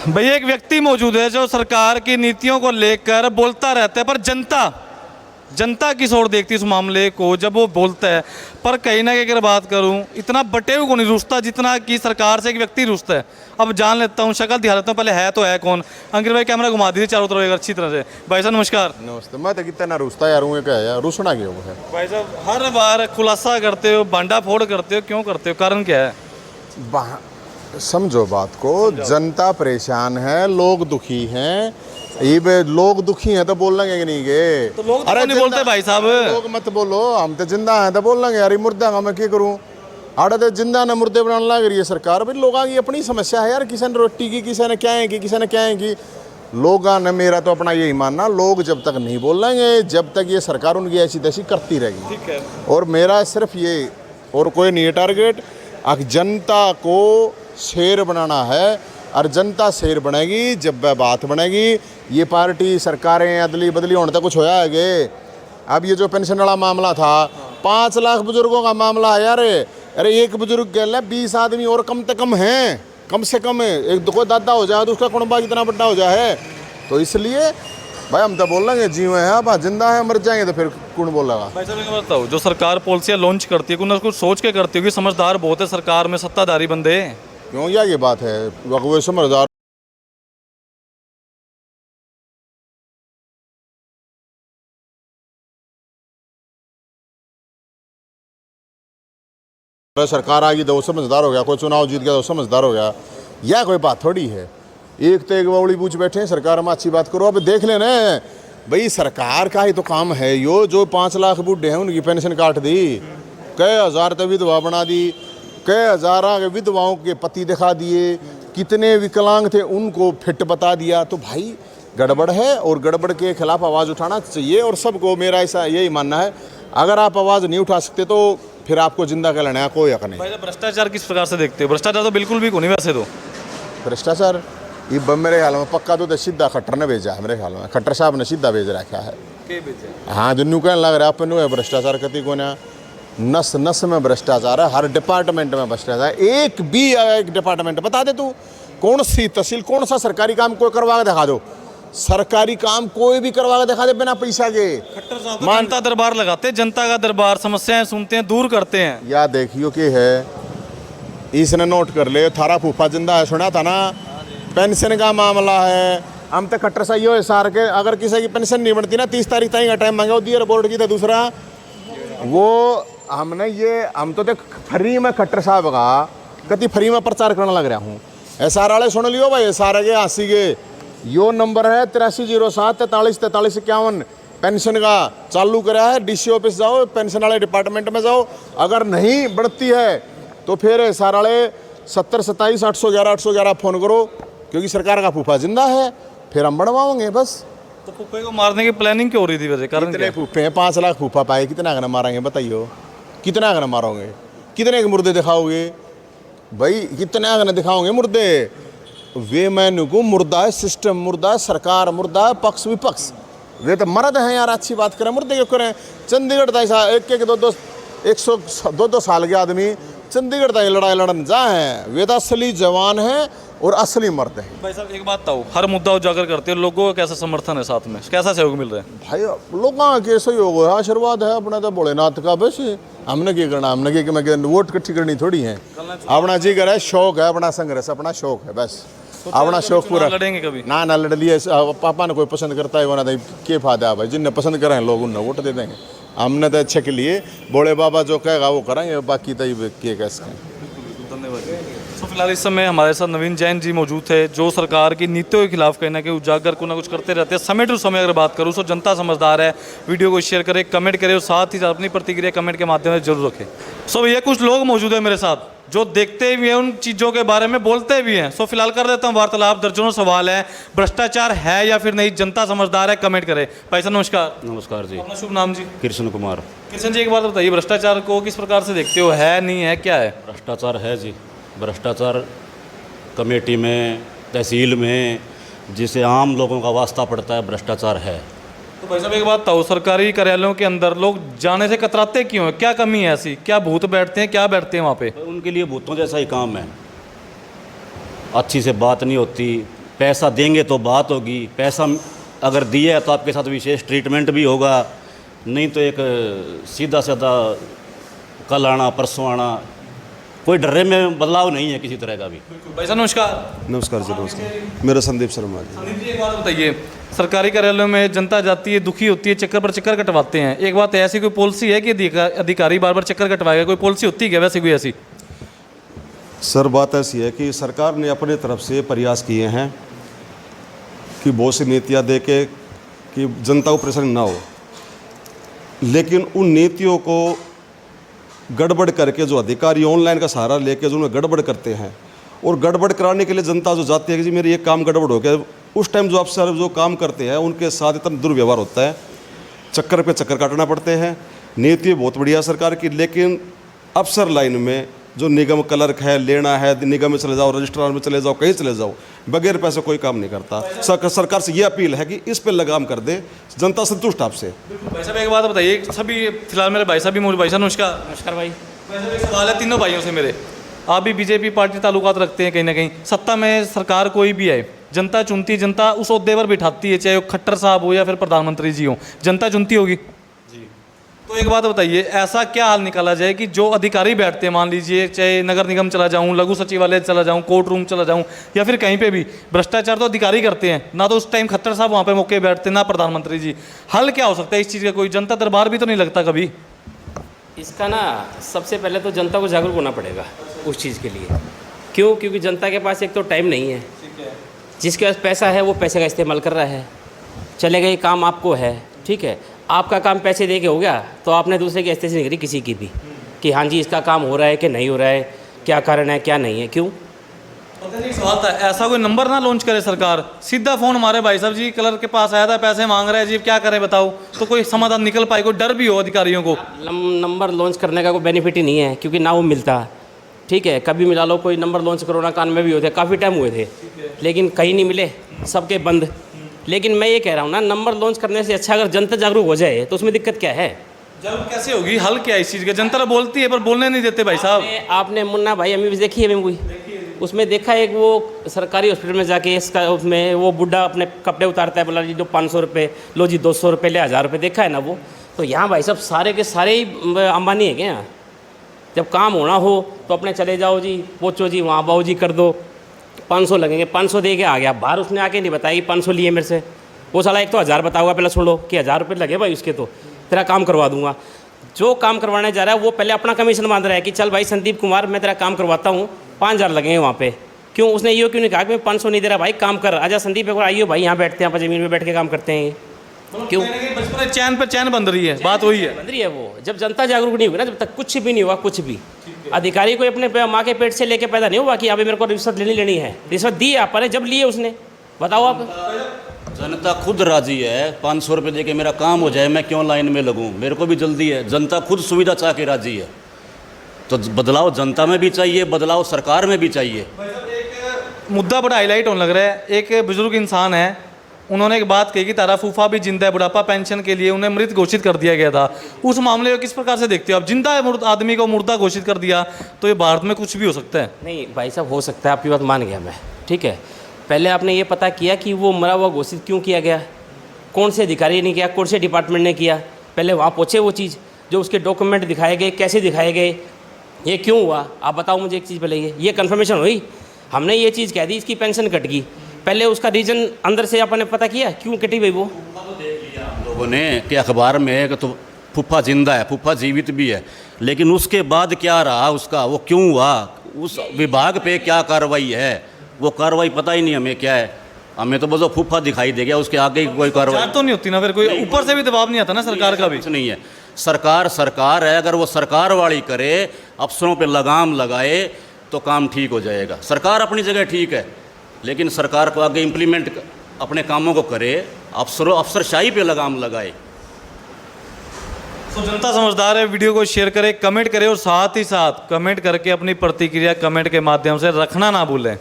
भैया एक व्यक्ति मौजूद है जो सरकार की नीतियों को लेकर बोलता रहता है, पर जनता किस ओर देखती है इस मामले को जब वो बोलता है। पर कहीं ना कहीं अगर बात करूं, इतना बटे हुए को नहीं रुसता जितना कि सरकार से एक व्यक्ति रुसता है। अब जान लेता हूं, शक्ल दिखा लेता हूं, पहले है तो है कौन। अंकित भाई कैमरा घुमा दीजिए चारों तरफ एक अच्छी तरह से। भाई साहब नमस्कार। नमस्ते। मैं तो कितना रुसता यार हूँ, क्या यार रुसना क्यों है भाई साहब हर बार खुलासा करते हो, बांडा फोड़ करते हो, क्यों करते हो, कारण क्या है? समझो बात को, जनता परेशान है, लोग दुखी हैं। ये लोग दुखी हैं तो बोल लेंगे कि नहीं गे? तो लोग तो नहीं बोलते भाई साहब। लोग मत बोलो, हम तो जिंदा हैं तो बोल लेंगे यार। मुर्दा का मैं क्या करूँ? आड़े तो जिंदा ने मुर्दे बनाने लग रही है सरकार। भाई लोगों की अपनी समस्या है यार। किसी ने रोटी की, किसी ने क्या है की, किसी ने क्या है की। लोगों ने, मेरा तो अपना यही मानना, लोग जब तक नहीं बोल लेंगे, जब तक ये सरकार उनकी ऐसी तैसी करती रहेगी। ठीक है। और मेरा सिर्फ ये और कोई नहीं है टारगेट, जनता को शेर बनाना है। और जनता शेर बनेगी जब वह बात बनेगी। ये पार्टी सरकारें अदली बदली होने तक कुछ होया है गे? अब ये जो पेंशन वाला मामला था, 5 लाख बुजुर्गों का मामला है यार। अरे एक बुजुर्ग गए 20 आदमी और कम से कम हैं, कम से कम है। एक कोई दादा हो जाए तो उसका कुणबा कितना बड़ा हो जाए। तो इसलिए भाई हम तो बोल लेंगे जीवे हैं, अब जिंदा है, मर जाएंगे तो फिर कौन बोलेगा? भाई साहब मैं बताऊँ, जो सरकार पॉलिसियाँ लॉन्च करती है कुछ कुछ सोच के करती होगी। समझदार बहुत है सरकार में, सत्ताधारी बंदे। क्यों यार ये बात है? वो समझदार सरकार आ गई तो वो समझदार हो गया, कोई चुनाव जीत गया तो समझदार हो गया। यह कोई बात थोड़ी है। एक तो एक बावड़ी पूछ बैठे हैं, सरकार में अच्छी बात करो। अब देख लेना भाई, सरकार का ही तो काम है यो। जो 5 लाख बूढ़े हैं उनकी पेंशन काट दी, कई हज़ार तो विधवा बना दी, कई हज़ार के विधवाओं के पति दिखा दिए, कितने विकलांग थे उनको फिट बता दिया। तो भाई गड़बड़ है, और गड़बड़ के खिलाफ आवाज़ उठाना चाहिए। और सबको मेरा ऐसा यही मानना है, अगर आप आवाज़ नहीं उठा सकते तो फिर आपको जिंदा कर लेना है, कोई हक नहीं। भाई भ्रष्टाचार किस प्रकार से देखते हो? भ्रष्टाचार तो बिल्कुल भी नहीं वैसे तो। भ्रष्टाचार ये मेरे ख्याल में पक्का तो सीधा खट्टर ने भेजा है। मेरे ख्याल में खट्टर साहब ने सीधा भेज रखा है। हाँ, जिन्नू कहने लग रहा है है भ्रष्टाचार कति को ना, नस नस में भ्रष्टाचार है, हर डिपार्टमेंट में भ्रष्टाचार। एक भी एक डिपार्टमेंट बता दे तू, कौन सी तहसील, कौन सा सरकारी काम कोई करवा के दिखा दो। सरकारी काम कोई भी करवा के दिखा दे बिना पैसा के। खट्टर साहब तो जनता दरबार लगाते हैं, जनता का दरबार, समस्याएं सुनते हैं, दूर करते हैं। या देखियो कि है, इसने नोट कर ले, थारा फूफा जिंदा है, सुना था ना? पेंशन का मामला है। हम तो खट्टर सही हो सार के, अगर किसी की पेंशन नहीं बनती ना, 30 तारीख तक का टाइम मांगा दिए रिपोर्ट की। तो दूसरा वो हमने ये, हम तो देख फ्री में खट्टर साहब का कति फ्री में प्रचार करने लग रहा हूँ। SR वाले सुन लियो भाई, SR के 80 के यो नंबर है 8307 43 43 51। पेंशन का चालू करा है। DC ऑफिस जाओ, पेंशन वाले डिपार्टमेंट में जाओ। अगर नहीं बढ़ती है तो फिर SR वाले 70 27 811 811 फ़ोन करो, क्योंकि सरकार का फूफा जिंदा है, फिर हम बढ़वाओगे बस। तो फूफे को मारने की प्लानिंग क्यों हो रही थी वैसे? कारण कितने फूफे हैं? 5 लाख फूफा पाए, कितना गना मारेंगे बताइयो? कितना गना मारोगे? कितने के मुर्दे दिखाओगे भाई? कितना गना दिखाओगे मुर्दे? वे मैंने को मुर्दा है सिस्टम, मुर्दा है सरकार, मुर्दा है पक्ष विपक्ष। वे तो मर्द हैं यार, अच्छी बात करें, मुर्दे क्यों करें? चंडीगढ़ था ऐसा 102 साल के आदमी चंडीगढ़ तक लड़ाई लड़न जा हैं। वे तो असली जवान हैं और असली मर्द हैं। भाई साहब एक बात बताओ, हर मुद्दा उजागर करते हो, लोगों का कैसा समर्थन है, साथ में कैसा सहयोग मिल रहा है? भाई लोगों के सहयोग है, आशीर्वाद है अपना तो भोलेनाथ का। बस हमने क्या करना, हमने क्या वोट इकट्ठी करनी थोड़ी है। अपना जी करे, शौक है, अपना संघर्ष, अपना शौक है बस। अपना शौक पूरा लड़ेंगे कभी ना लड़ लिए। पापा ने कोई पसंद करता है वो ना, क्या फायदा है भाई? जिनने पसंद करें लोग उन्हें वोट दे देंगे। हमने तो अच्छे के लिए, बोले बाबा जो कहेगा वो करेंगे, बाकी तो ये कह सकें। धन्यवाद। तो फिलहाल इस समय हमारे साथ नवीन जैन जी मौजूद थे, जो सरकार की नीतियों के खिलाफ कहीं ना कहीं उजागर को ना कुछ करते रहते हैं। समय टू समय अगर बात करूँ तो जनता समझदार है। वीडियो को शेयर करें, कमेंट करें, और साथ ही साथ अपनी प्रतिक्रिया कमेंट के माध्यम से जरूर रखें। सो भैया कुछ लोग मौजूद हैं मेरे साथ जो देखते भी हैं, उन चीज़ों के बारे में बोलते भी हैं। सो फिलहाल कर देता हूँ वार्तालाप। दर्जनों सवाल है, भ्रष्टाचार है या फिर नहीं, जनता समझदार है, कमेंट करें। भाई साहब नमस्कार। नमस्कार जी। अपना शुभ नाम जी? कृष्ण कुमार। कृष्ण जी एक बात बताइए, भ्रष्टाचार को किस प्रकार से देखते हो? है नहीं है, क्या है? भ्रष्टाचार है जी। भ्रष्टाचार कमेटी में, तहसील में, जिसे आम लोगों का वास्ता पड़ता है, भ्रष्टाचार है। तो भाई साहब एक बात बताओ, सरकारी कार्यालयों के अंदर लोग जाने से कतराते क्यों हैं? क्या कमी है ऐसी? क्या भूत बैठते हैं, क्या बैठते हैं वहाँ पे? उनके लिए भूतों जैसा ही काम है। अच्छी से बात नहीं होती, पैसा देंगे तो बात होगी, पैसा अगर दिया है तो आपके साथ विशेष ट्रीटमेंट भी होगा, नहीं तो एक सीधा साधा कल आना परसों आना, कोई डरे में बदलाव नहीं है किसी तरह का भी। भाई साहब नमस्कार। नमस्कार जी, नमस्कार। मेरा संदीप शर्मा जी। संदीप जी एक बात बताइए, सरकारी कार्यालयों में जनता जाती है, दुखी होती है, चक्कर पर चक्कर कटवाते हैं। एक बात ऐसी कोई पॉलिसी है कि अधिकारी बार बार चक्कर कटवाएगा, कोई पॉलिसी होती है क्या वैसे कोई ऐसी? सर बात ऐसी है कि सरकार ने अपने तरफ से प्रयास किए हैं कि बहुत सी नीतियाँ दे के कि जनता को परेशानी ना हो, लेकिन उन नीतियों को गड़बड़ करके जो अधिकारी ऑनलाइन का सहारा लेके जो उन्हें गड़बड़ करते हैं, और गड़बड़ कराने के लिए जनता जो जाती है कि जी मेरी ये काम गड़बड़ हो गया, उस टाइम जो अफसर जो काम करते हैं उनके साथ इतना दुर्व्यवहार होता है, चक्कर पे चक्कर काटना पड़ते हैं। नीति बहुत बढ़िया सरकार की, लेकिन अफसर लाइन में जो निगम क्लर्क है, लेना है निगम में चले जाओ, रजिस्ट्रार में चले जाओ, कहीं चले जाओ, बगैर पैसे कोई काम नहीं करता। सरकार से ये अपील है कि इस पर लगाम कर दे, जनता संतुष्ट आपसे। भाई साहब एक बात बताइए, सभी फिलहाल मेरे भाई साहब भी मौजूद। भाई साहब नमस्कार। नमस्कार भाई। भाई साहब एक सवाल है तीनों भाइयों से मेरे, आप भी बीजेपी पार्टी ताल्लुकात रखते हैं, कहीं ना कहीं सत्ता में सरकार कोई भी आए, जनता चुनती, जनता उस ओहदे पर बिठाती है, चाहे वो खट्टर साहब हो या फिर प्रधानमंत्री जी हो, जनता चुनती होगी जी। तो एक बात बताइए, ऐसा क्या हाल निकाला जाए कि जो अधिकारी बैठते हैं, मान लीजिए चाहे नगर निगम चला जाऊं, लघु सचिवालय चला जाऊं, कोर्ट रूम चला जाऊं, या फिर कहीं पे भी भ्रष्टाचार तो अधिकारी करते हैं ना, तो उस टाइम खट्टर साहब वहाँ पे मौके बैठते ना प्रधानमंत्री जी। हल क्या हो सकता है इस चीज़ का? कोई जनता दरबार भी तो नहीं लगता कभी? इसका ना सबसे पहले तो जनता को जागरूक होना पड़ेगा उस चीज़ के लिए। क्यों? क्योंकि जनता के पास एक तो टाइम नहीं है, जिसके पास पैसा है वो पैसे का इस्तेमाल कर रहा है। चले गए काम आपको है, ठीक है, आपका काम पैसे दे के हो गया, तो आपने दूसरे की अस्ते से नहीं करी किसी की भी कि हाँ जी इसका काम हो रहा है कि नहीं हो रहा है, क्या कारण है क्या नहीं है। क्यों? पता नहीं सवाल था, ऐसा कोई नंबर ना लॉन्च करे सरकार, सीधा फोन हमारे भाई साहब जी क्लर्क के पास आया था, पैसे मांग रहे हैं जी, क्या करें बताओ, तो कोई समाधान निकल पाए, कोई डर भी हो अधिकारियों को? नंबर लॉन्च करने का कोई बेनिफिट ही नहीं है, क्योंकि ना वो मिलता, ठीक है। कभी मिला लो, कोई नंबर लॉन्च कोरोना काल में भी हुए थे, काफ़ी टाइम हुए थे, लेकिन कहीं नहीं मिले, सबके बंद। लेकिन मैं ये कह रहा हूँ ना, नंबर लॉन्च करने से अच्छा अगर जनता जागरूक हो जाए तो उसमें दिक्कत क्या है? जब कैसे होगी, हल क्या है इस चीज़ का? जनता तो बोलती है पर बोलने नहीं देते भाई साहब। आपने मुन्ना भाई अम्मी भी देखी है मूवी, उसमें देखा एक वो सरकारी हॉस्पिटल में जाके इसका उसमें वो बुढ़ा अपने कपड़े उतारता है, बोला जी जो 500 रुपये लो जी, 200 रुपये ले, 1000 रुपये, देखा है ना वो? तो यहाँ भाई साहब सारे के सारे ही अंबानी है क्या? यहाँ जब काम होना हो तो अपने चले जाओ जी, पहुँचो जी वहाँ, बाबू जी कर दो, 500 लगेंगे, 500 दे के आ गया। बाहर उसने आके नहीं बताया कि 500 लिए मेरे से, वो साला एक तो 1000 बताऊंगा, पहले सुन लो कि 1000 रुपये लगे भाई उसके, तो तेरा काम करवा दूंगा। जो काम करवाने जा रहा है वो पहले अपना कमीशन बांध रहा है कि चल भाई संदीप कुमार मैं तेरा काम करवाता हूँ, 5000 लगेंगे वहाँ पे। क्यों? उसने ये क्यों नहीं कहा कि मैं 500 नहीं दे रहा भाई, काम कर, आजा संदीप एक बार आइयो भाई, यहाँ बैठते हैं, आप ज़मीन पे बैठ के काम करते हैं। क्यों? बचपन चैन पर चैन बन रही है, बात वही है, बन रही है वो। जब जनता जागरूक नहीं होगी ना, जब तक कुछ भी नहीं हुआ, कुछ भी अधिकारी को अपने माँ के पेट से लेके पैदा नहीं हुआ कि अभी मेरे को रिश्वत लेनी है। रिश्वत दी आप पर, जब लिए उसने, बताओ आप। जनता खुद राजी है, 500 रुपये दे के मेरा काम हो जाए, मैं क्यों लाइन में लगूं, मेरे को भी जल्दी है। जनता खुद सुविधा चाह के राजी है, तो बदलाव जनता में भी चाहिए, बदलाव सरकार में भी चाहिए। मुद्दा बड़ा हाईलाइट होने लग रहा है। एक बुजुर्ग इंसान है, उन्होंने एक बात कही कि तारा फूफा भी जिंदा है, बुढ़ापा पेंशन के लिए उन्हें मृत घोषित कर दिया गया था। उस मामले को किस प्रकार से देखते हो आप? जिंदा आदमी को मुर्दा घोषित कर दिया तो ये भारत में कुछ भी हो सकता है। नहीं भाई साहब, हो सकता है, आपकी बात मान गया मैं, ठीक है। पहले आपने ये पता किया कि वो मरा हुआ घोषित क्यों किया गया, कौन से अधिकारी ने किया, कौन से डिपार्टमेंट ने किया, पहले वहाँ पहुँचे वो चीज़, जो उसके डॉक्यूमेंट दिखाए गए, कैसे दिखाए गए, ये क्यों हुआ, आप बताओ मुझे एक चीज़। पहले ये कन्फर्मेशन हुई, हमने ये चीज़ कह दी इसकी पेंशन कट गई, पहले उसका रीज़न अंदर से आपने पता किया क्यों कटी भाई? वो लोगों ने कि अखबार में कि तो फूफा जिंदा है, फूफा जीवित भी है, लेकिन उसके बाद क्या रहा उसका, वो क्यों हुआ, उस विभाग पे क्या कार्रवाई है, वो कार्रवाई पता ही नहीं हमें क्या है। हमें तो बस वो फूफा दिखाई दे गया, उसके आगे कोई कार्रवाई तो नहीं होती ना, फिर कोई ऊपर से भी दबाव नहीं आता ना सरकार का भी? कुछ नहीं है। सरकार है, अगर वो सरकार वाली करे, अफसरों पे लगाम लगाए तो काम ठीक हो जाएगा। सरकार अपनी जगह ठीक है, लेकिन सरकार को आगे इम्प्लीमेंट अपने कामों को करे, अफसरशाही पे लगाम लगाए। तो जनता समझदार है, वीडियो को शेयर करें, कमेंट करें, और साथ ही साथ कमेंट करके अपनी प्रतिक्रिया कमेंट के माध्यम से रखना ना भूलें।